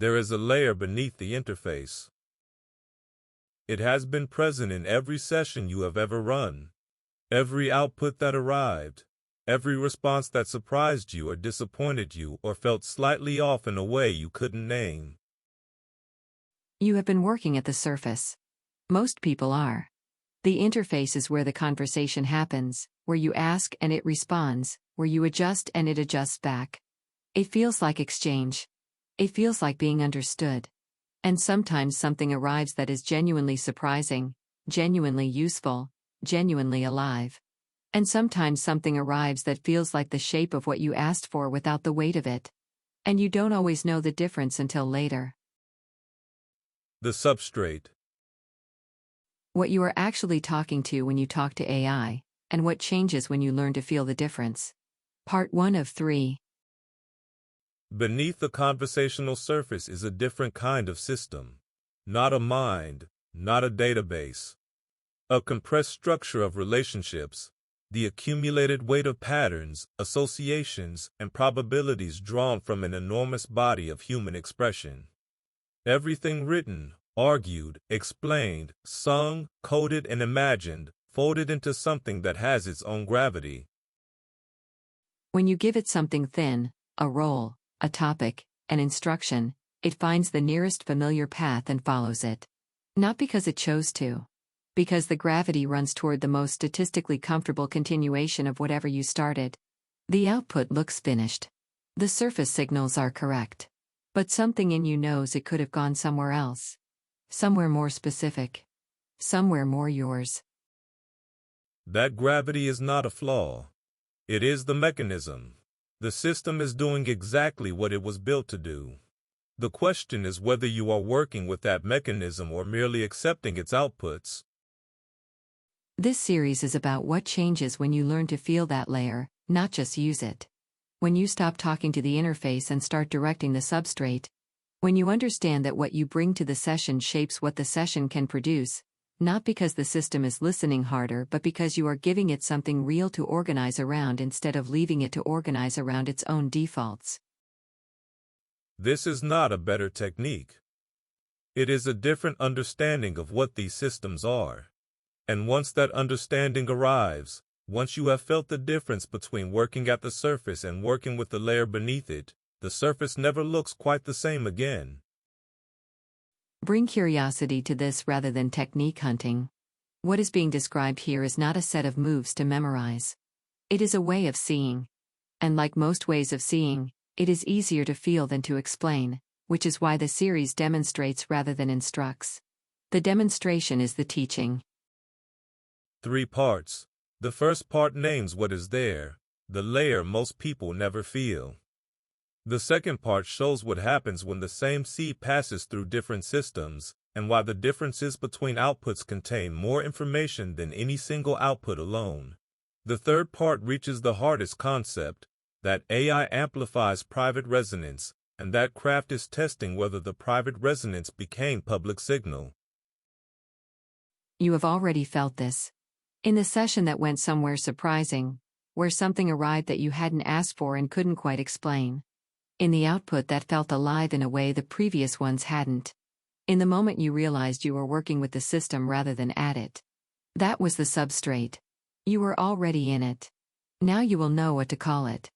There is a layer beneath the interface. It has been present in every session you have ever run, every output that arrived, every response that surprised you or disappointed you or felt slightly off in a way you couldn't name. You have been working at the surface. Most people are. The interface is where the conversation happens, where you ask and it responds, where you adjust and it adjusts back. It feels like exchange. It feels like being understood. And sometimes something arrives that is genuinely surprising, genuinely useful, genuinely alive. And sometimes something arrives that feels like the shape of what you asked for without the weight of it. And you don't always know the difference until later. The substrate. What you are actually talking to when you talk to AI, and what changes when you learn to feel the difference. Part 1 of 3. Beneath the conversational surface is a different kind of system. Not a mind, not a database. A compressed structure of relationships, the accumulated weight of patterns, associations, and probabilities drawn from an enormous body of human expression. Everything written, argued, explained, sung, coded, and imagined, folded into something that has its own gravity. When you give it something thin, a role, a topic, an instruction, it finds the nearest familiar path and follows it. Not because it chose to. Because the gravity runs toward the most statistically comfortable continuation of whatever you started. The output looks finished. The surface signals are correct. But something in you knows it could have gone somewhere else. Somewhere more specific. Somewhere more yours. That gravity is not a flaw. It is the mechanism. The system is doing exactly what it was built to do. The question is whether you are working with that mechanism or merely accepting its outputs. This series is about what changes when you learn to feel that layer, not just use it. When you stop talking to the interface and start directing the substrate. When you understand that what you bring to the session shapes what the session can produce, not because the system is listening harder but because you are giving it something real to organize around instead of leaving it to organize around its own defaults. This is not a better technique. It is a different understanding of what these systems are. And once that understanding arrives, once you have felt the difference between working at the surface and working with the layer beneath it, the surface never looks quite the same again. Bring curiosity to this rather than technique hunting. What is being described here is not a set of moves to memorize. It is a way of seeing. And like most ways of seeing, it is easier to feel than to explain, which is why the series demonstrates rather than instructs. The demonstration is the teaching. 3 parts. The first part names what is there, the layer most people never feel. The second part shows what happens when the same seed passes through different systems, and why the differences between outputs contain more information than any single output alone. The third part reaches the hardest concept, that AI amplifies private resonance, and that craft is testing whether the private resonance became public signal. You have already felt this. In the session that went somewhere surprising, where something arrived that you hadn't asked for and couldn't quite explain. In the output that felt alive in a way the previous ones hadn't. In the moment you realized you were working with the system rather than at it. That was the substrate. You were already in it. Now you will know what to call it.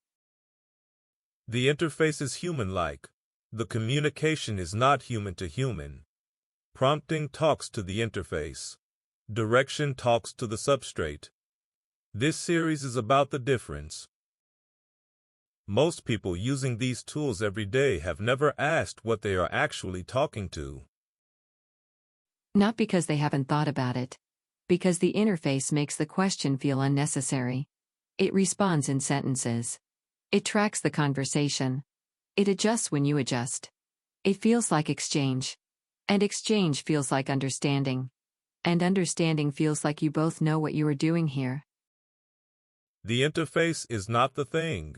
The interface is human-like. The communication is not human to human. Prompting talks to the interface. Direction talks to the substrate. This series is about the difference. Most people using these tools every day have never asked what they are actually talking to. Not because they haven't thought about it. Because the interface makes the question feel unnecessary. It responds in sentences. It tracks the conversation. It adjusts when you adjust. It feels like exchange. And exchange feels like understanding. And understanding feels like you both know what you are doing here. The interface is not the thing.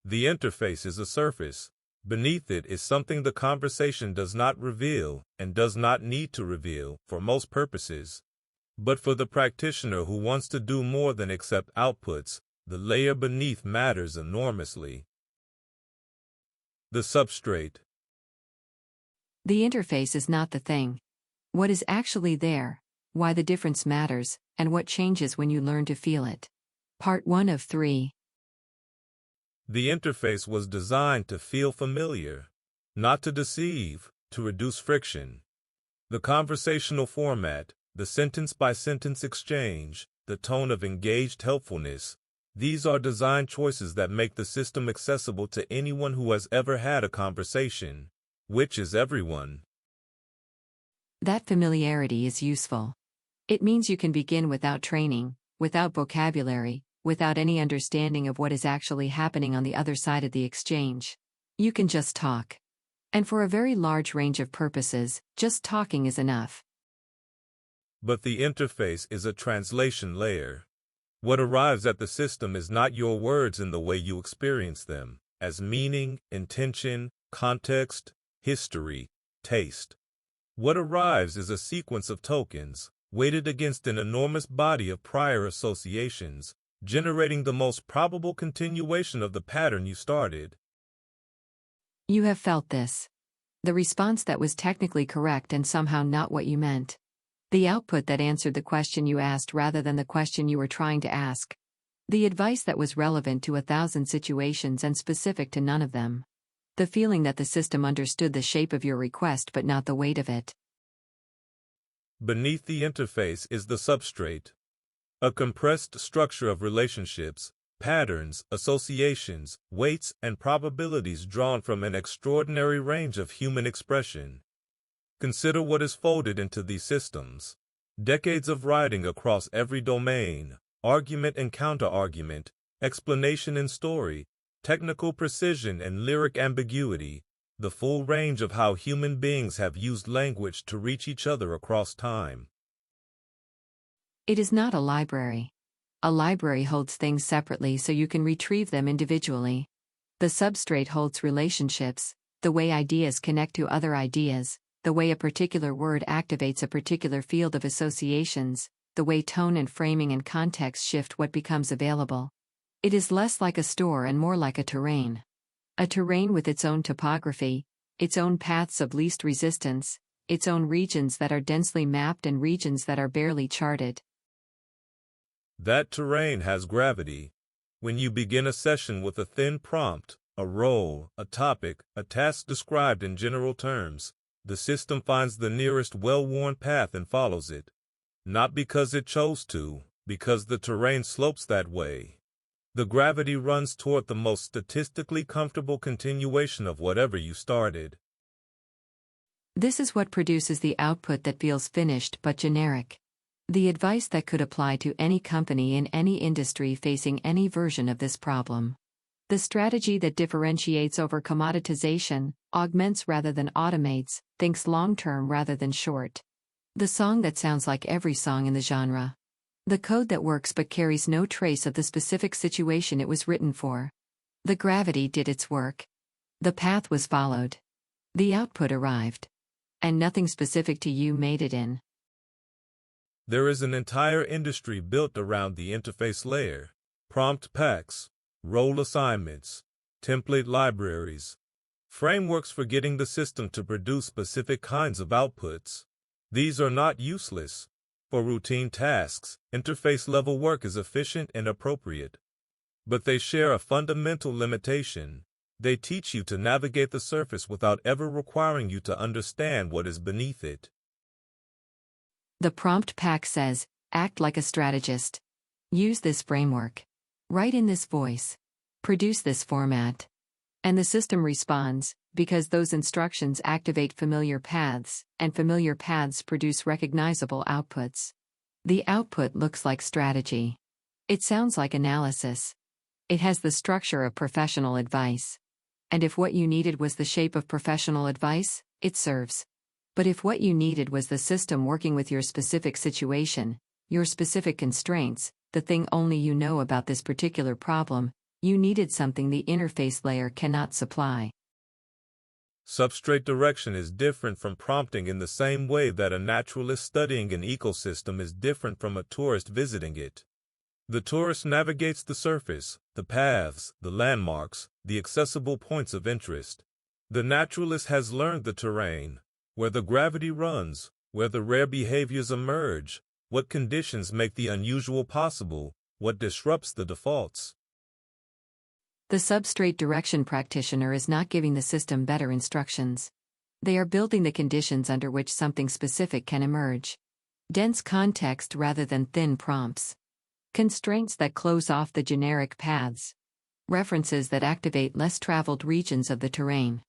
The interface is a surface. Beneath it is something the conversation does not reveal and does not need to reveal for most purposes. But for the practitioner who wants to do more than accept outputs, the layer beneath matters enormously. The substrate. The interface is not the thing. What is actually there, why the difference matters, and what changes when you learn to feel it. Part 1 of 3. The interface was designed to feel familiar, not to deceive, to reduce friction. The conversational format, the sentence-by-sentence exchange, the tone of engaged helpfulness, these are design choices that make the system accessible to anyone who has ever had a conversation, which is everyone. That familiarity is useful. It means you can begin without training, without vocabulary, without any understanding of what is actually happening on the other side of the exchange. You can just talk. And for a very large range of purposes, just talking is enough. But the interface is a translation layer. What arrives at the system is not your words in the way you experience them, as meaning, intention, context, history, taste. What arrives is a sequence of tokens, weighted against an enormous body of prior associations, generating the most probable continuation of the pattern you started. You have felt this. The response that was technically correct and somehow not what you meant. The output that answered the question you asked rather than the question you were trying to ask. The advice that was relevant to 1,000 situations and specific to none of them. The feeling that the system understood the shape of your request but not the weight of it. Beneath the interface is the substrate. A compressed structure of relationships, patterns, associations, weights, and probabilities drawn from an extraordinary range of human expression. Consider what is folded into these systems. Decades of writing across every domain, argument and counter-argument, explanation and story, technical precision and lyric ambiguity, the full range of how human beings have used language to reach each other across time. It is not a library. A library holds things separately so you can retrieve them individually. The substrate holds relationships, the way ideas connect to other ideas, the way a particular word activates a particular field of associations, the way tone and framing and context shift what becomes available. It is less like a store and more like a terrain. A terrain with its own topography, its own paths of least resistance, its own regions that are densely mapped and regions that are barely charted. That terrain has gravity. When you begin a session with a thin prompt, a role, a topic, a task described in general terms, the system finds the nearest well-worn path and follows it. Not because it chose to, because the terrain slopes that way. The gravity runs toward the most statistically comfortable continuation of whatever you started. This is what produces the output that feels finished but generic. The advice that could apply to any company in any industry facing any version of this problem. The strategy that differentiates over commoditization, augments rather than automates, thinks long-term rather than short. The song that sounds like every song in the genre. The code that works but carries no trace of the specific situation it was written for. The gravity did its work. The path was followed. The output arrived. And nothing specific to you made it in. There is an entire industry built around the interface layer. Prompt packs, role assignments, template libraries, frameworks for getting the system to produce specific kinds of outputs. These are not useless. For routine tasks, interface-level work is efficient and appropriate. But they share a fundamental limitation. They teach you to navigate the surface without ever requiring you to understand what is beneath it. The prompt pack says, act like a strategist. Use this framework. Write in this voice. Produce this format. And the system responds, because those instructions activate familiar paths, and familiar paths produce recognizable outputs. The output looks like strategy. It sounds like analysis. It has the structure of professional advice. And if what you needed was the shape of professional advice, it serves. But if what you needed was the system working with your specific situation, your specific constraints, the thing only you know about this particular problem, you needed something the interface layer cannot supply. Substrate direction is different from prompting in the same way that a naturalist studying an ecosystem is different from a tourist visiting it. The tourist navigates the surface, the paths, the landmarks, the accessible points of interest. The naturalist has learned the terrain, where the gravity runs, where the rare behaviors emerge, what conditions make the unusual possible, what disrupts the defaults. The substrate direction practitioner is not giving the system better instructions. They are building the conditions under which something specific can emerge. Dense context rather than thin prompts. Constraints that close off the generic paths. References that activate less traveled regions of the terrain.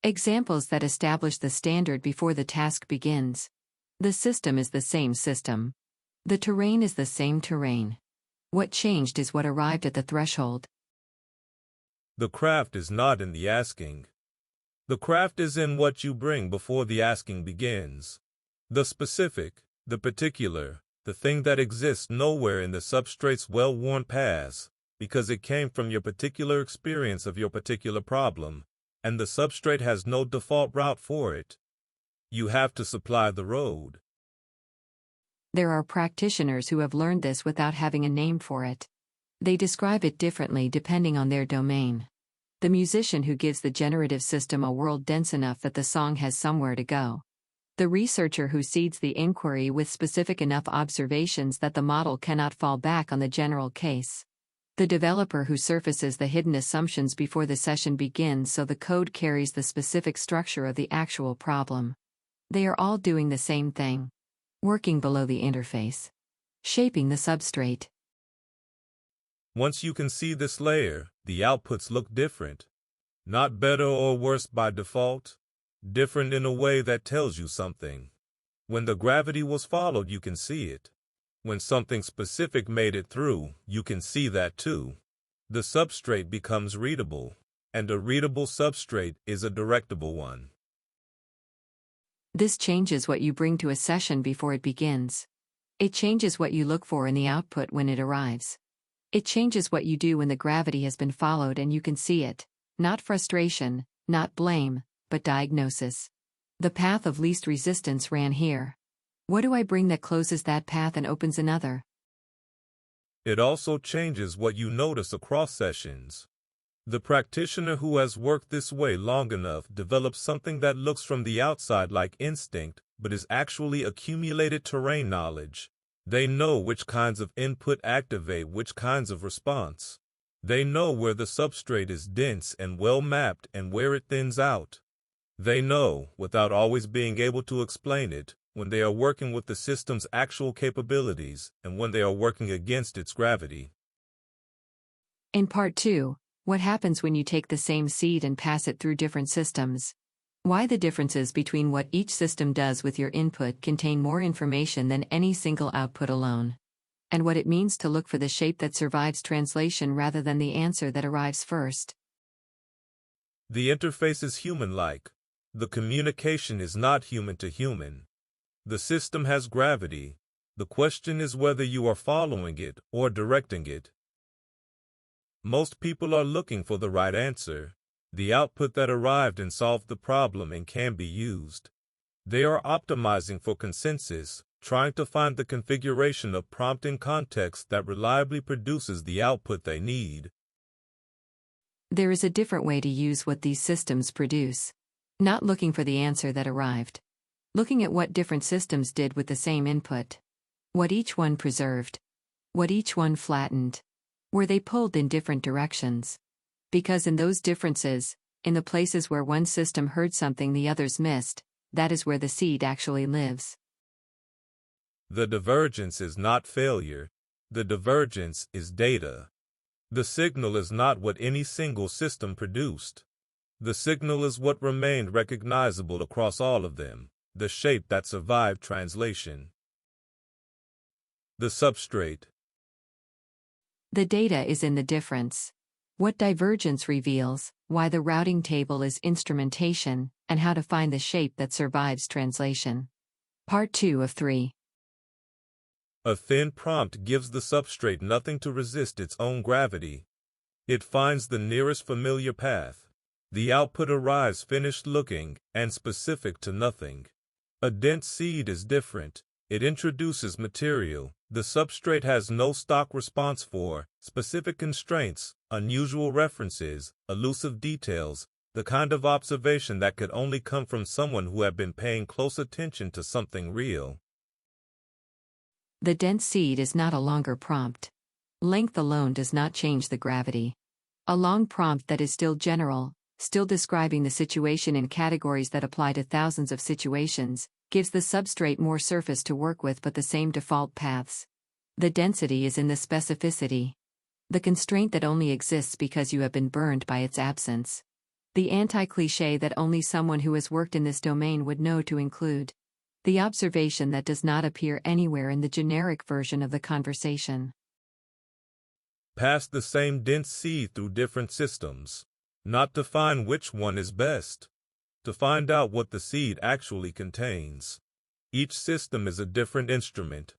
Examples that establish the standard before the task begins. The system is the same system. The terrain is the same terrain. What changed is what arrived at the threshold. The craft is not in the asking. The craft is in what you bring before the asking begins. The specific, the particular, the thing that exists nowhere in the substrate's well-worn paths, because it came from your particular experience of your particular problem, and the substrate has no default route for it. You have to supply the road. There are practitioners who have learned this without having a name for it. They describe it differently depending on their domain. The musician who gives the generative system a world dense enough that the song has somewhere to go. The researcher who seeds the inquiry with specific enough observations that the model cannot fall back on the general case. The developer who surfaces the hidden assumptions before the session begins so the code carries the specific structure of the actual problem. They are all doing the same thing. Working below the interface. Shaping the substrate. Once you can see this layer, the outputs look different. Not better or worse by default. Different in a way that tells you something. When the gravity was followed, you can see it. When something specific made it through, you can see that too. The substrate becomes readable, and a readable substrate is a directable one. This changes what you bring to a session before it begins. It changes what you look for in the output when it arrives. It changes what you do when the gravity has been followed and you can see it. Not frustration, not blame, but diagnosis. The path of least resistance ran here. What do I bring that closes that path and opens another? It also changes what you notice across sessions. The practitioner who has worked this way long enough develops something that looks from the outside like instinct, but is actually accumulated terrain knowledge. They know which kinds of input activate which kinds of response. They know where the substrate is dense and well mapped and where it thins out. They know, without always being able to explain it, when they are working with the system's actual capabilities and when they are working against its gravity. In Part 2, what happens when you take the same seed and pass it through different systems? Why the differences between what each system does with your input contain more information than any single output alone. And what it means to look for the shape that survives translation rather than the answer that arrives first. The interface is human-like. The communication is not human to human. The system has gravity. The question is whether you are following it or directing it. Most people are looking for the right answer, the output that arrived and solved the problem and can be used. They are optimizing for consensus, trying to find the configuration of prompt and context that reliably produces the output they need. There is a different way to use what these systems produce. Not looking for the answer that arrived. Looking at what different systems did with the same input. What each one preserved. What each one flattened. Were they pulled in different directions? Because in those differences, in the places where one system heard something the others missed, that is where the seed actually lives. The divergence is not failure. The divergence is data. The signal is not what any single system produced. The signal is what remained recognizable across all of them, the shape that survived translation. The substrate. The data is in the difference. What divergence reveals, why the routing table is instrumentation, and how to find the shape that survives translation. Part 2 of 3. A thin prompt gives the substrate nothing to resist its own gravity. It finds the nearest familiar path. The output arrives finished looking and specific to nothing. A dense seed is different. It introduces material the substrate has no stock response for, specific constraints, unusual references, elusive details, the kind of observation that could only come from someone who had been paying close attention to something real. The dense seed is not a longer prompt. Length alone does not change the gravity. A long prompt that is still general, still describing the situation in categories that apply to thousands of situations, gives the substrate more surface to work with but the same default paths. The density is in the specificity. The constraint that only exists because you have been burned by its absence. The anti-cliché that only someone who has worked in this domain would know to include. The observation that does not appear anywhere in the generic version of the conversation. Pass the same dense seed through different systems, not to find which one is best, to find out what the seed actually contains. Each system is a different instrument.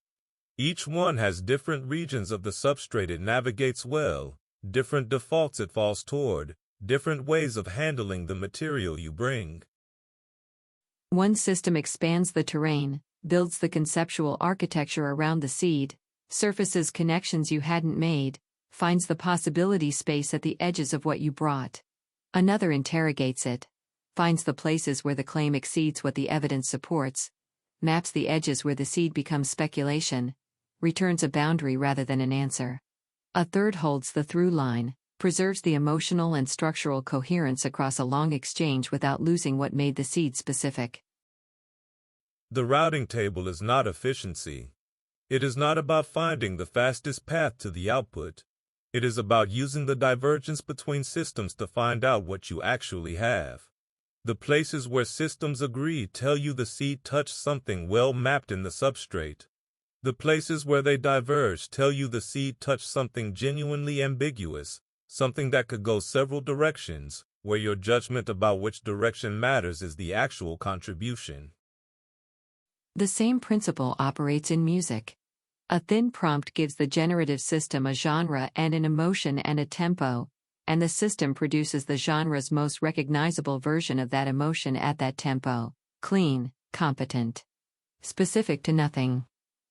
Each one has different regions of the substrate it navigates well, different defaults it falls toward, different ways of handling the material you bring. One system expands the terrain, builds the conceptual architecture around the seed, surfaces connections you hadn't made, finds the possibility space at the edges of what you brought. Another interrogates it, finds the places where the claim exceeds what the evidence supports, maps the edges where the seed becomes speculation, returns a boundary rather than an answer. A third holds the through line, preserves the emotional and structural coherence across a long exchange without losing what made the seed specific. The routing table is not efficiency. It is not about finding the fastest path to the output. It is about using the divergence between systems to find out what you actually have. The places where systems agree tell you the seed touched something well mapped in the substrate. The places where they diverge tell you the seed touched something genuinely ambiguous, something that could go several directions, where your judgment about which direction matters is the actual contribution. The same principle operates in music. A thin prompt gives the generative system a genre and an emotion and a tempo, and the system produces the genre's most recognizable version of that emotion at that tempo: clean, competent, specific to nothing.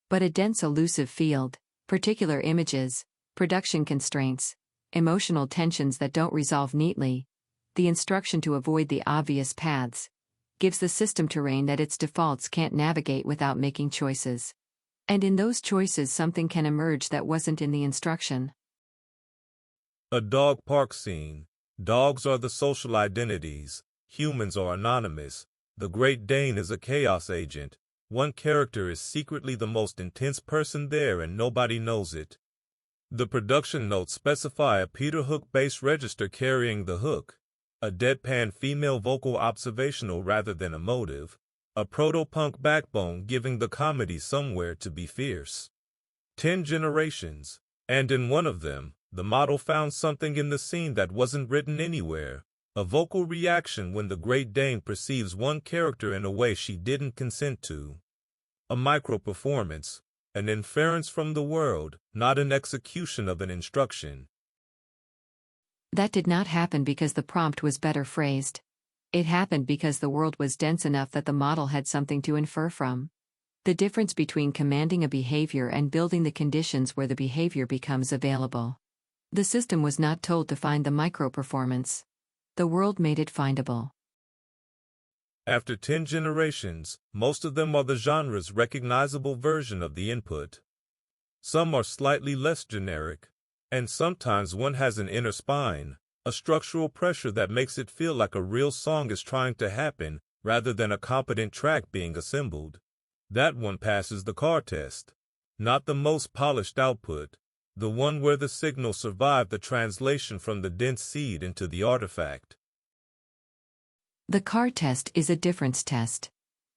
But a dense elusive field, particular images, production constraints, emotional tensions that don't resolve neatly, the instruction to avoid the obvious paths, gives the system terrain that its defaults can't navigate without making choices. And in those choices something can emerge that wasn't in the instruction. A dog park scene. Dogs are the social identities. Humans are anonymous. The Great Dane is a chaos agent. One character is secretly the most intense person there and nobody knows it. The production notes specify a Peter Hook bass register carrying the hook, a deadpan female vocal observational rather than emotive, a proto-punk backbone giving the comedy somewhere to be fierce. 10 generations, and in one of them, the model found something in the scene that wasn't written anywhere, a vocal reaction when the Great Dane perceives one character in a way she didn't consent to. A micro-performance, an inference from the world, not an execution of an instruction. That did not happen because the prompt was better phrased. It happened because the world was dense enough that the model had something to infer from. The difference between commanding a behavior and building the conditions where the behavior becomes available. The system was not told to find the micro-performance. The world made it findable. After 10 generations, most of them are the genre's recognizable version of the input. Some are slightly less generic, and sometimes one has an inner spine, a structural pressure that makes it feel like a real song is trying to happen rather than a competent track being assembled. That one passes the car test. Not the most polished output, the one where the signal survived the translation from the dense seed into the artifact. The car test is a difference test.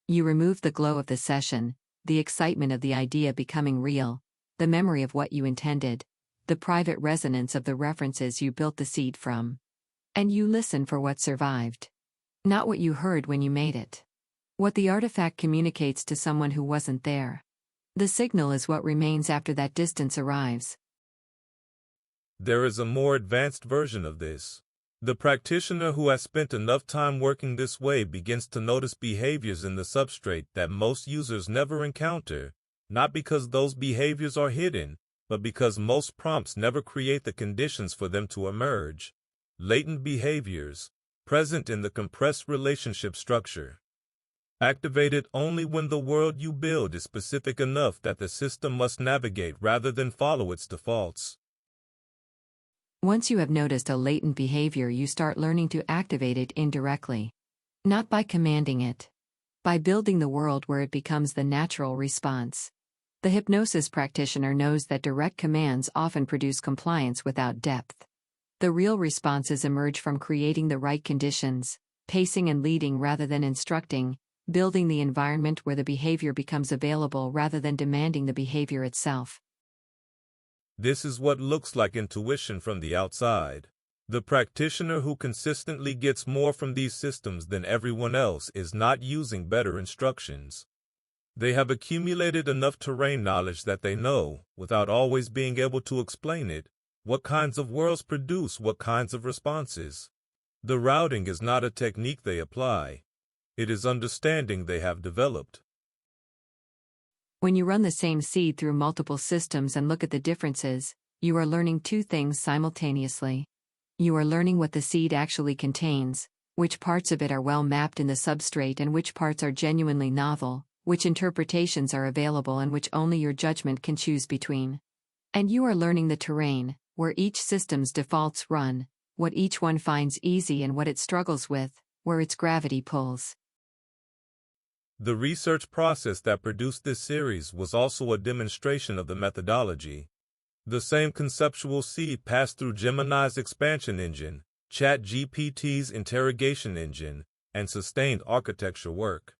You remove the glow of the session, the excitement of the idea becoming real, the memory of what you intended, the private resonance of the references you built the seed from. And you listen for what survived. Not what you heard when you made it. What the artifact communicates to someone who wasn't there. The signal is what remains after that distance arrives. There is a more advanced version of this. The practitioner who has spent enough time working this way begins to notice behaviors in the substrate that most users never encounter, not because those behaviors are hidden, but because most prompts never create the conditions for them to emerge. Latent behaviors, present in the compressed relationship structure. Activated only when the world you build is specific enough that the system must navigate rather than follow its defaults. Once you have noticed a latent behavior, you start learning to activate it indirectly. Not by commanding it. By building the world where it becomes the natural response. The hypnosis practitioner knows that direct commands often produce compliance without depth. The real responses emerge from creating the right conditions, pacing and leading rather than instructing, building the environment where the behavior becomes available rather than demanding the behavior itself. This is what looks like intuition from the outside. The practitioner who consistently gets more from these systems than everyone else is not using better instructions. They have accumulated enough terrain knowledge that they know, without always being able to explain it, what kinds of worlds produce what kinds of responses. The routing is not a technique they apply. It is understanding they have developed. When you run the same seed through multiple systems and look at the differences, you are learning two things simultaneously. You are learning what the seed actually contains, which parts of it are well mapped in the substrate and which parts are genuinely novel, which interpretations are available and which only your judgment can choose between. And you are learning the terrain, where each system's defaults run, what each one finds easy and what it struggles with, where its gravity pulls. The research process that produced this series was also a demonstration of the methodology. The same conceptual seed passed through Gemini's expansion engine, ChatGPT's interrogation engine, and sustained architecture work.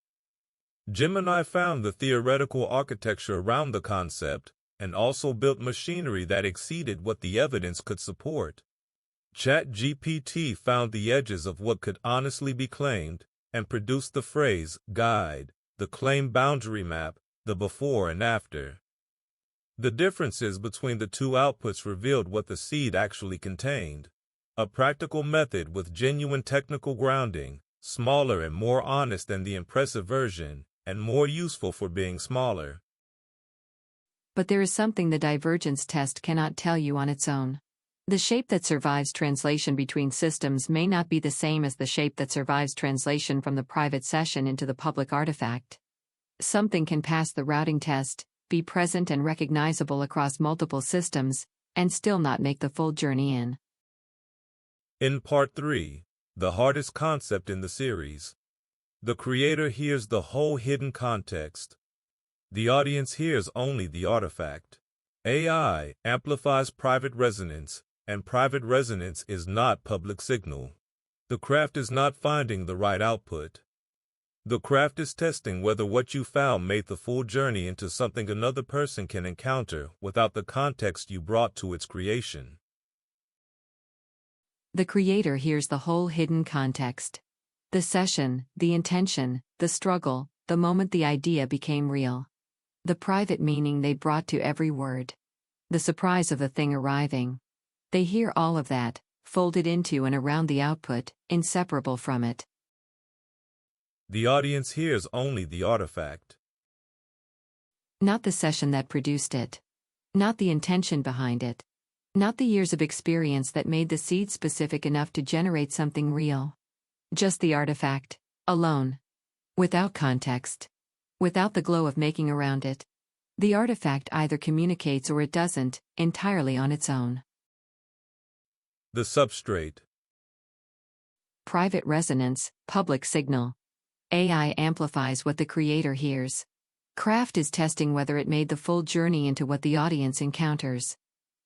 Gemini found the theoretical architecture around the concept, and also built machinery that exceeded what the evidence could support. ChatGPT found the edges of what could honestly be claimed, and produced the phrase guide, the claim boundary map, the before and after. The differences between the two outputs revealed what the seed actually contained: a practical method with genuine technical grounding, smaller and more honest than the impressive version, and more useful for being smaller. But there is something the divergence test cannot tell you on its own. The shape that survives translation between systems may not be the same as the shape that survives translation from the private session into the public artifact. Something can pass the routing test, be present and recognizable across multiple systems, and still not make the full journey in. In Part 3, the hardest concept in the series, the creator hears the whole hidden context. The audience hears only the artifact. AI amplifies private resonance, and private resonance is not public signal. The craft is not finding the right output. The craft is testing whether what you found made the full journey into something another person can encounter without the context you brought to its creation. The creator hears the whole hidden context. The session, the intention, the struggle, the moment the idea became real. The private meaning they brought to every word. The surprise of the thing arriving. They hear all of that, folded into and around the output, inseparable from it. The audience hears only the artifact. Not the session that produced it. Not the intention behind it. Not the years of experience that made the seed specific enough to generate something real. Just the artifact, alone. Without context. Without the glow of making around it. The artifact either communicates or it doesn't, entirely on its own. The substrate. Private resonance, public signal. AI amplifies what the creator hears. Craft is testing whether it made the full journey into what the audience encounters.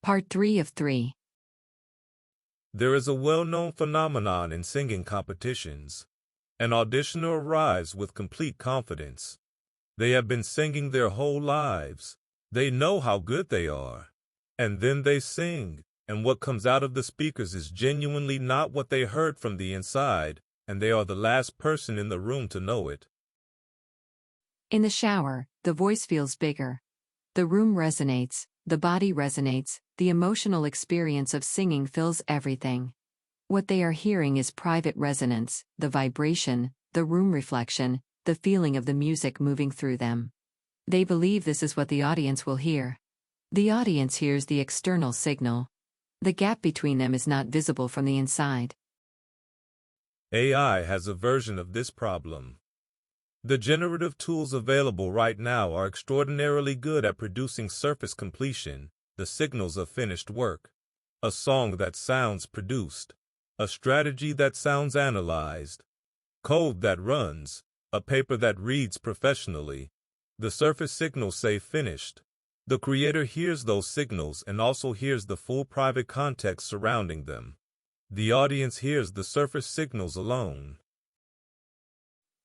Part 3 of 3. There is a well-known phenomenon in singing competitions. An auditioner arrives with complete confidence. They have been singing their whole lives. They know how good they are. And then they sing, and what comes out of the speakers is genuinely not what they heard from the inside, and they are the last person in the room to know it. In the shower, the voice feels bigger. The room resonates, the body resonates, the emotional experience of singing fills everything. What they are hearing is private resonance, the vibration, the room reflection, the feeling of the music moving through them. They believe this is what the audience will hear. The audience hears the external signal. The gap between them is not visible from the inside. AI has a version of this problem. The generative tools available right now are extraordinarily good at producing surface completion, the signals of finished work, a song that sounds produced, a strategy that sounds analyzed, code that runs, a paper that reads professionally. The surface signals say finished. The creator hears those signals and also hears the full private context surrounding them. The audience hears the surface signals alone.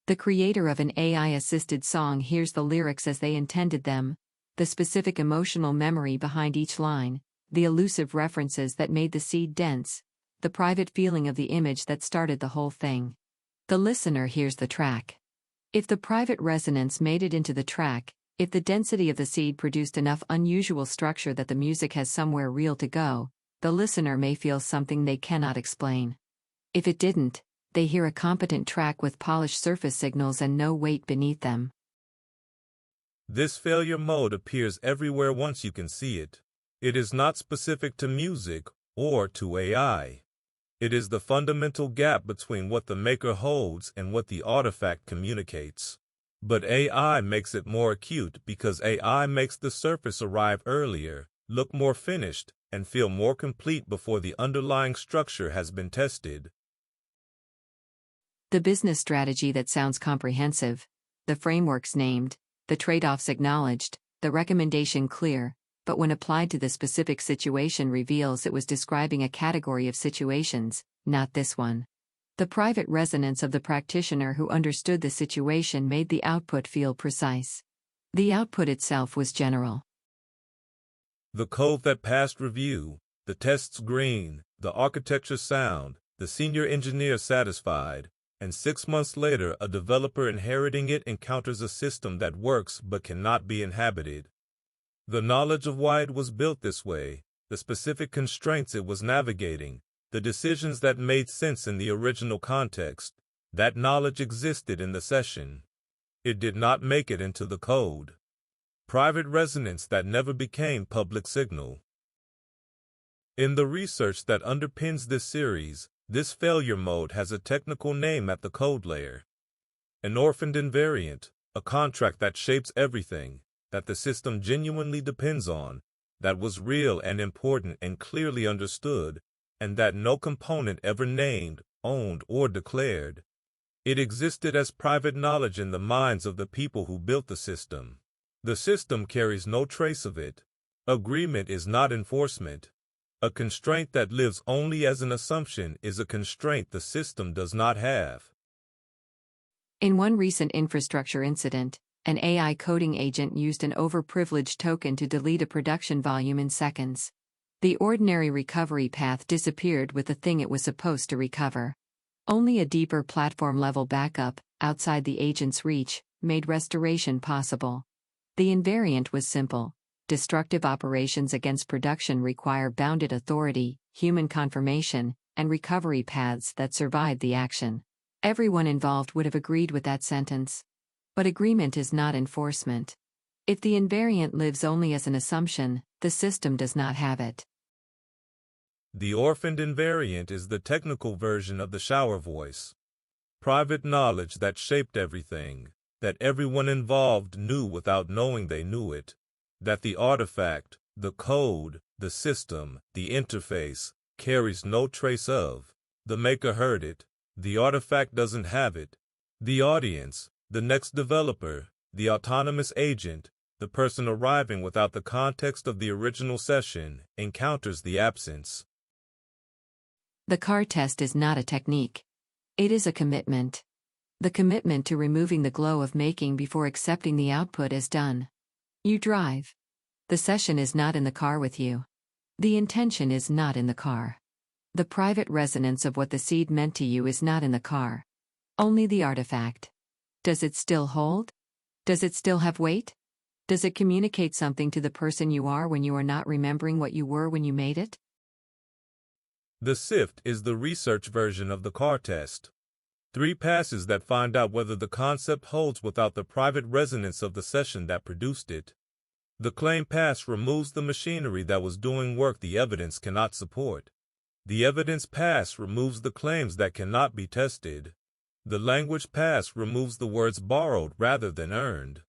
The creator of an AI-assisted song hears the lyrics as they intended them, the specific emotional memory behind each line, the elusive references that made the seed dense, the private feeling of the image that started the whole thing. The listener hears the track. If the private resonance made it into the track, if the density of the seed produced enough unusual structure that the music has somewhere real to go, the listener may feel something they cannot explain. If it didn't, they hear a competent track with polished surface signals and no weight beneath them. This failure mode appears everywhere once you can see it. It is not specific to music or to AI. It is the fundamental gap between what the maker holds and what the artifact communicates. But AI makes it more acute because AI makes the surface arrive earlier, look more finished, and feel more complete before the underlying structure has been tested. The business strategy that sounds comprehensive, the frameworks named, the trade-offs acknowledged, the recommendation clear, but when applied to the specific situation reveals it was describing a category of situations, not this one. The private resonance of the practitioner who understood the situation made the output feel precise. The output itself was general. The code that passed review, the tests green, the architecture sound, the senior engineer satisfied, and 6 months later a developer inheriting it encounters a system that works but cannot be inhabited. The knowledge of why it was built this way, the specific constraints it was navigating, the decisions that made sense in the original context, that knowledge existed in the session. It did not make it into the code. Private resonance that never became public signal. In the research that underpins this series, this failure mode has a technical name at the code layer. An orphaned invariant, a contract that shapes everything, that the system genuinely depends on, that was real and important and clearly understood, and that no component ever named, owned, or declared. It existed as private knowledge in the minds of the people who built the system. The system carries no trace of it. Agreement is not enforcement. A constraint that lives only as an assumption is a constraint the system does not have. In one recent infrastructure incident, an AI coding agent used an overprivileged token to delete a production volume in seconds. The ordinary recovery path disappeared with the thing it was supposed to recover. Only a deeper platform-level backup, outside the agent's reach, made restoration possible. The invariant was simple. Destructive operations against production require bounded authority, human confirmation, and recovery paths that survive the action. Everyone involved would have agreed with that sentence. But agreement is not enforcement. If the invariant lives only as an assumption, the system does not have it. The orphaned invariant is the technical version of the shower voice. Private knowledge that shaped everything, that everyone involved knew without knowing they knew it. That the artifact, the code, the system, the interface, carries no trace of. The maker heard it. The artifact doesn't have it. The audience, the next developer, the autonomous agent, the person arriving without the context of the original session, encounters the absence. The car test is not a technique. It is a commitment. The commitment to removing the glow of making before accepting the output as done. You drive. The session is not in the car with you. The intention is not in the car. The private resonance of what the seed meant to you is not in the car. Only the artifact. Does it still hold? Does it still have weight? Does it communicate something to the person you are when you are not remembering what you were when you made it? The SIFT is the research version of the car test. 3 passes that find out whether the concept holds without the private resonance of the session that produced it. The claim pass removes the machinery that was doing work the evidence cannot support. The evidence pass removes the claims that cannot be tested. The language pass removes the words borrowed rather than earned.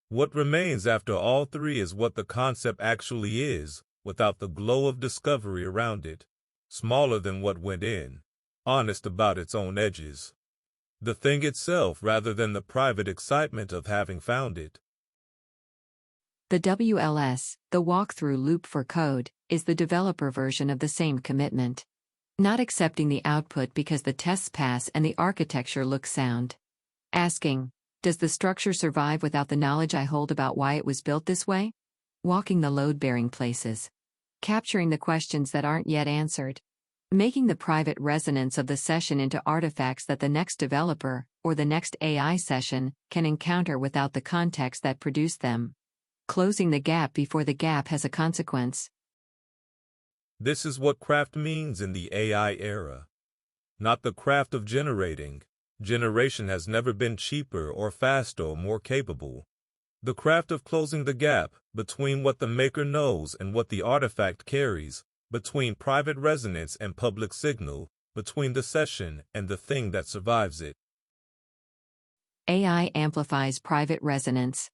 What remains after all three is what the concept actually is, without the glow of discovery around it, smaller than what went in, honest about its own edges. The thing itself rather than the private excitement of having found it. The WLS, the walkthrough loop for code, is the developer version of the same commitment. Not accepting the output because the tests pass and the architecture looks sound. Asking, does the structure survive without the knowledge I hold about why it was built this way? Walking the load-bearing places. Capturing the questions that aren't yet answered. Making the private resonance of the session into artifacts that the next developer, or the next AI session, can encounter without the context that produced them. Closing the gap before the gap has a consequence. This is what craft means in the AI era. Not the craft of generating. Generation has never been cheaper or faster or more capable. The craft of closing the gap between what the maker knows and what the artifact carries, between private resonance and public signal, between the session and the thing that survives it. AI amplifies private resonance.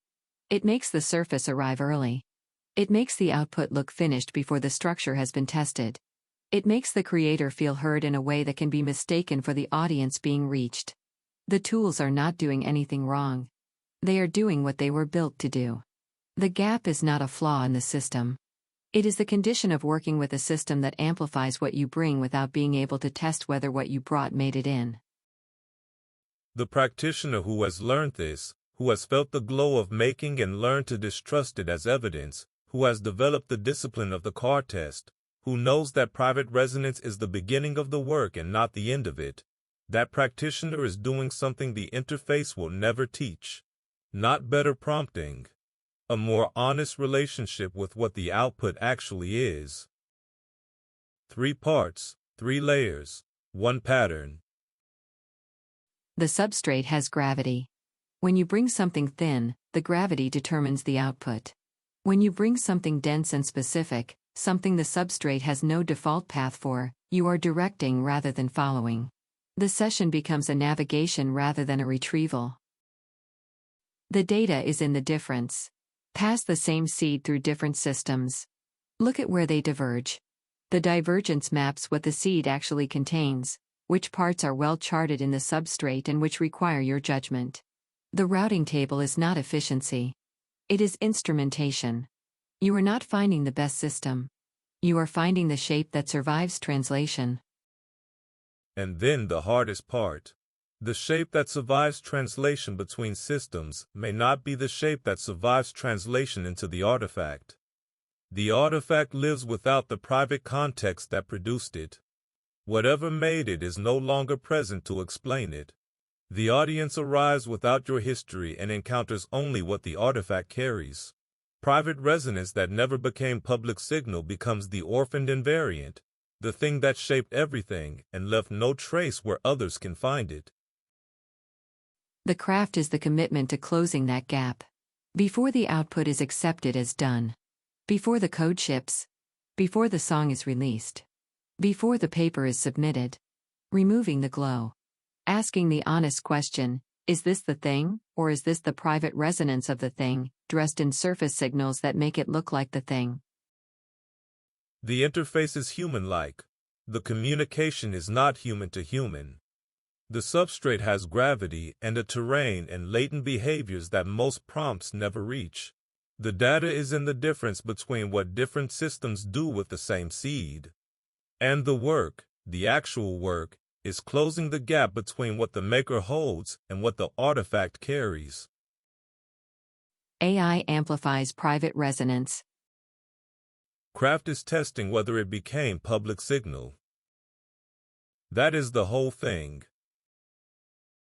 It makes the surface arrive early. It makes the output look finished before the structure has been tested. It makes the creator feel heard in a way that can be mistaken for the audience being reached. The tools are not doing anything wrong. They are doing what they were built to do. The gap is not a flaw in the system. It is the condition of working with a system that amplifies what you bring without being able to test whether what you brought made it in. The practitioner who has learned this, who has felt the glow of making and learned to distrust it as evidence, who has developed the discipline of the car test, who knows that private resonance is the beginning of the work and not the end of it, that practitioner is doing something the interface will never teach. Not better prompting. A more honest relationship with what the output actually is. 3 parts, 3 layers, 1 pattern. The substrate has gravity. When you bring something thin, the gravity determines the output. When you bring something dense and specific, something the substrate has no default path for, you are directing rather than following. The session becomes a navigation rather than a retrieval. The data is in the difference. Pass the same seed through different systems. Look at where they diverge. The divergence maps what the seed actually contains, which parts are well charted in the substrate and which require your judgment. The routing table is not efficiency. It is instrumentation. You are not finding the best system. You are finding the shape that survives translation. And then the hardest part. The shape that survives translation between systems may not be the shape that survives translation into the artifact. The artifact lives without the private context that produced it. Whatever made it is no longer present to explain it. The audience arrives without your history and encounters only what the artifact carries. Private resonance that never became public signal becomes the orphaned invariant, the thing that shaped everything and left no trace where others can find it. The craft is the commitment to closing that gap. Before the output is accepted as done. Before the code ships. Before the song is released. Before the paper is submitted. Removing the glow. Asking the honest question, is this the thing, or is this the private resonance of the thing, dressed in surface signals that make it look like the thing? The interface is human-like. The communication is not human to human. The substrate has gravity and a terrain and latent behaviors that most prompts never reach. The data is in the difference between what different systems do with the same seed. And the work, the actual work, is closing the gap between what the maker holds and what the artifact carries. AI amplifies private resonance. Craft is testing whether it became public signal. That is the whole thing.